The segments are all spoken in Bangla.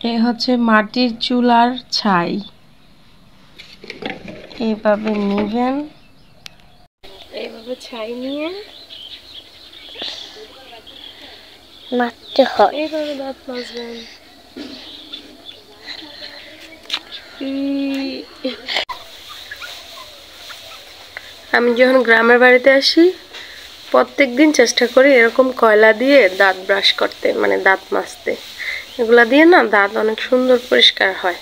এই হচ্ছে মাটির চুলার ছাই, এইভাবে নিবেন। এইভাবে ছাই নিয়ে মারতে হয়, এইভাবে দাঁত মাজবেন। আমি যখন গ্রামের বাড়িতে আসি প্রত্যেকদিন চেষ্টা করি এরকম কয়লা দিয়ে দাঁত ব্রাশ করতে, মানে দাঁত মাজতে। এগুলা দিয়ে না দাঁত অনেক সুন্দর পরিষ্কার হয়।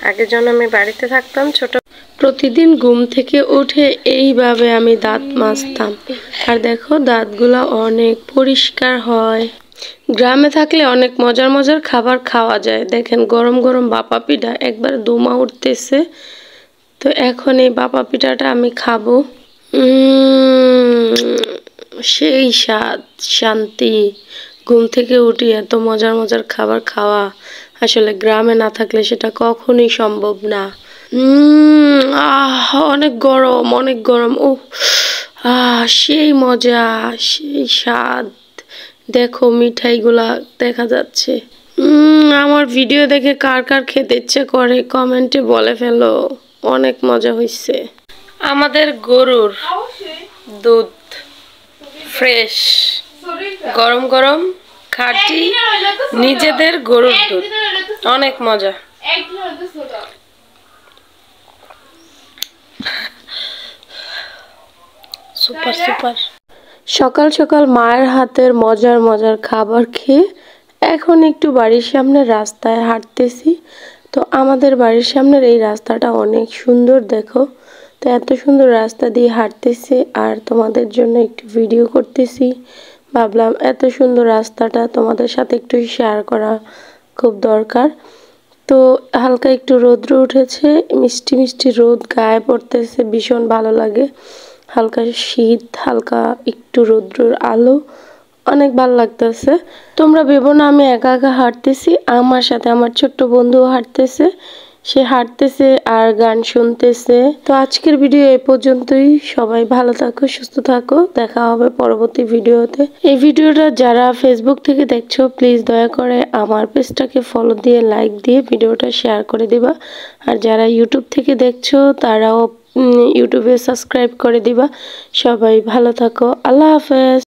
আগে যখন আমি বাড়িতে থাকতাম ছোট, প্রতিদিন ঘুম থেকে উঠে এইভাবে আমি দাঁত মাজতাম, আর দেখো দাঁতগুলা অনেক পরিষ্কার হয়। গ্রামে থাকলে অনেক মজার মজার খাবার খাওয়া যায়। দেখেন গরম গরম ভাপা পিঠা একবার দমা উঠতেছে। তো এখন এই ভাপা পিঠাটা আমি খাবো। সেই স্বাদ, শান্তি। ঘুম থেকে উঠি এত মজার মজার খাবার খাওয়া আসলে গ্রামে না থাকলে সেটা কখনোই সম্ভব না। অনেক গরম, অনেক গরম। ও সেই মজা, সেই স্বাদ। দেখো মিঠাইগুলা দেখা যাচ্ছে। আমার ভিডিও দেখে কার কার খেতে ইচ্ছে করে কমেন্টে বলে ফেলো। অনেক মজা হয়েছে। আমাদের গরুর দুধ ফ্রেশ, গরম গরম, খাঁটি, নিজেদের গরুর দুধ, অনেক মজা। Super super. সকাল সকাল মায়ের হাতের মজার মজার খাবার খেয়ে এখন একটু বাড়ির সামনে রাস্তায় হাঁটতেছি। তো আমাদের বাড়ির সামনের এই রাস্তাটা অনেক সুন্দর, দেখো। তো এত সুন্দর রাস্তা দিয়ে হাঁটতেছি আর তোমাদের জন্য একটু ভিডিও করতেছি। ভাবলাম এত সুন্দর রাস্তাটা তোমাদের সাথে একটু শেয়ার করা খুব দরকার। তো হালকা একটু রৌদ্র উঠেছে, মিষ্টি মিষ্টি রোদ গায়ে পড়তেছে, ভীষণ ভালো লাগে। হালকা শীত, হালকা একটু রৌদ্রের আলো, অনেক ভালো লাগতেছে। তোমরা ভেবো না আমি একা একা হাঁটতেছি, আমার সাথে আমার ছোট্ট বন্ধুও হাঁটতেছে। সে হাঁটতেছে আর গান শুনতেছে। তো আজকের ভিডিও এই পর্যন্তই। সবাই ভালো থাকো, সুস্থ থাকো। দেখা হবে পরবর্তী ভিডিওতে। এই ভিডিওটা যারা ফেসবুক থেকে দেখছো প্লিজ দয়া করে আমার পেজটাকে ফলো দিয়ে লাইক দিয়ে ভিডিওটা শেয়ার করে দিবা। আর যারা ইউটিউব থেকে দেখছো তারাও ইউটিউবে সাবস্ক্রাইব করে দিবা। সবাই ভালো থাকো। আল্লাহ হাফেজ।